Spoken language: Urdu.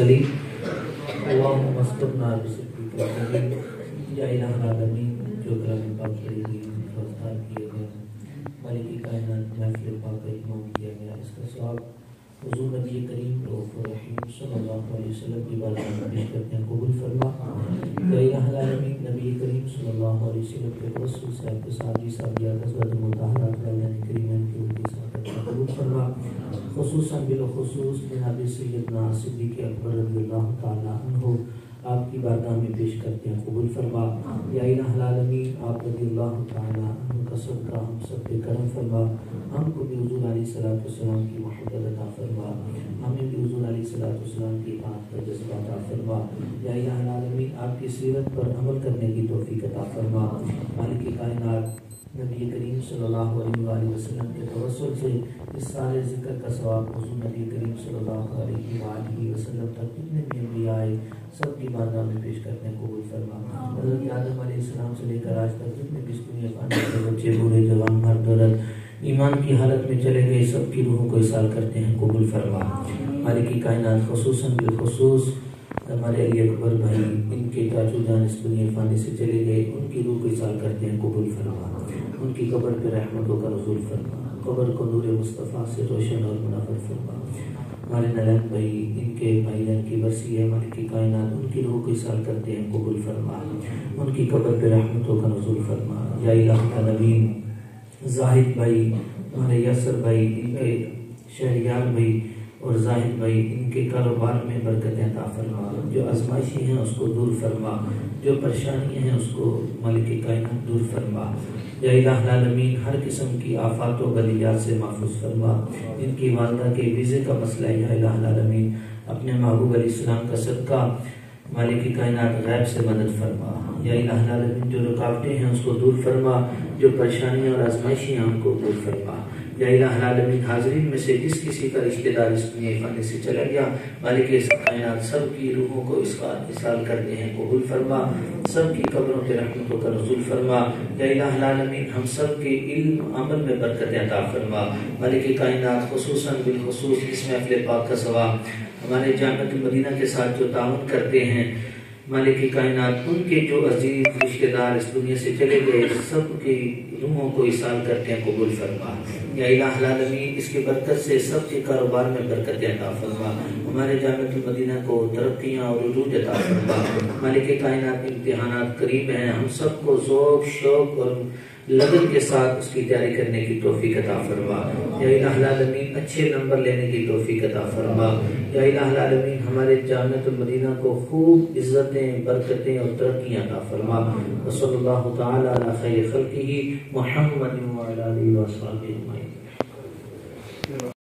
المرسلين اللهم استرنا بسترك الكريم یا الہ العالمین. جو کلام پاک پڑھی گئی گرفتار کیے گئے مالک کائنات محفل پاک کا اہتمام کیا گیا، اس کا ثواب حضور نبی کریم رؤوف الرحیم صلی اللہ علیہ وسلم کی بارگاہ میں پیش کرتے ہیں، قبول فرما. یا الہ العالمین نبی کریم صلی اللہ علیہ وسلم کے رسول صاحب کے صحابی صحابیات حضرات مطہرات والدین کریم کی ان کی صحبت کو قبول فرما، خصوصاً بالخصوص جناب سیدنا صدیق اکبر رضی اللہ تعالیٰ عنہ آپ کی بارگاہ میں پیش کرتے ہیں، قبول فرما. یا الہ العالمین آپ رضی اللہ تعالیٰ عنہ کا صدقہ ہم سب پہ کرم فرما، ہم کو بھی حضور علیہ الصلوۃ والسلام کی محبت عطا فرما، ہمیں بھی حضور علیہ الصلوۃ والسلام کی اطاعت کا جذبہ عطا فرما. یا الہ العالمین آپ کی سیرت پر عمل کرنے کی توفیق عطا فرما. مالک کائنات نبی کریم صلی اللہ علیہ وآلہ وسلم کے توسل سے اس سارے ذکر کا ثواب حضور نبی کریم صلی اللہ علیہ وآلہ وسلم تک جتنے بھی انبیاء آئے سب کی بارگاہ میں پیش کرتے ہیں، قبول فرما. حضرت آدم علیہ السلام سے لے کر آج تک جتنے بھی اس دنیا پانے کے بچے بوڑھے جوان مرد عورت ایمان کی حالت میں چلے گئے سب کی روحوں کو اصال کرتے ہیں، قبول فرما. مالک خصوصاً بالخصوص ہمارے علی اکبر بھائی ان کے چاچو جان اس دنیا فانی سے چلے گئے، ان کی روح کو اصال کرتے ہیں، قبول فرما. ان کی قبر پہ رحمتوں کا نزول فرما، قبر کو نور مصطفیٰ سے روشن اور منور فرما. ہمارے نلین بھائی ان کے بھائی جان کی برسی ہے، مالک کائنات ان کی روح کو اصال کرتے ہیں، قبول فرما. ان کی قبر پہ رحمتوں کا نزول فرما. یا الہ العالمین زاہد بھائی ہمارے یاسر بھائی ان کے شہریار بھائی اور زاہد بھائی ان کے کاروبار میں برکتیں عطا فرما، جو آزمائشی ہیں اس کو دور فرما، جو پریشانیاں ہیں اس کو مالک کائنات دور فرما. یا الہ العالمین ہر قسم کی آفات و بلیات سے محفوظ فرما. ان کی والدہ کے ویزے کا مسئلہ ہے، یا الہ العالمین اپنے محبوب علیہ السلام کا صدقہ مالک کائنات غیب سے مدد فرما. یا الہ العالمین جو رکاوٹیں ہیں اس کو دور فرما، جو پریشانیاں اور آزمائشیں ہیں ان کو دور فرما. یا الہ العالمین حاضرین میں سے جس کسی کا رشتہ دار اس دنیا فانی سے چلا گیا مالک کائنات سب کی روحوں کو اصال کرتے ہیں، قبول فرما. سب کی قبروں پہ رحمتوں کا نزول فرما. یا الہ العالمین ہم سب کے علم عمل میں برکت عطا فرما. مالک کائنات خصوصاً بالخصوص اس محفل پاک کا ثواب ہمارے جامعۃ المدینہ کے ساتھ جو تعاون کرتے ہیں مالک کائنات ان کے جو عزیز رشتہ دار اس دنیا سے چلے گئے سب کی روحوں کو اصال کرتے ہیں، قبول فرما. یا الہ العالمین اس کی برکت سے سب کے کاروبار میں برکت عطا فرما. ہمارے جامعۃ المدینہ کو ترقیاں اور عروج عطا فرما. مالک کائنات امتحانات قریب ہیں، ہم سب کو ذوق شوق اور لگن کے ساتھ اس کی تیاری کرنے کی توفیق عطا فرما. یا الہ العالمین اچھے نمبر لینے کی توفیق عطا فرما. یا الہ العالمین ہمارے جامعۃ المدینہ کو خوب عزتیں برکتیں اور ترقیاں عطا فرما. وصلی اللہ تعالی علی خیر خلقہ محمد وعلی آلہ وصحبہ اجمعین.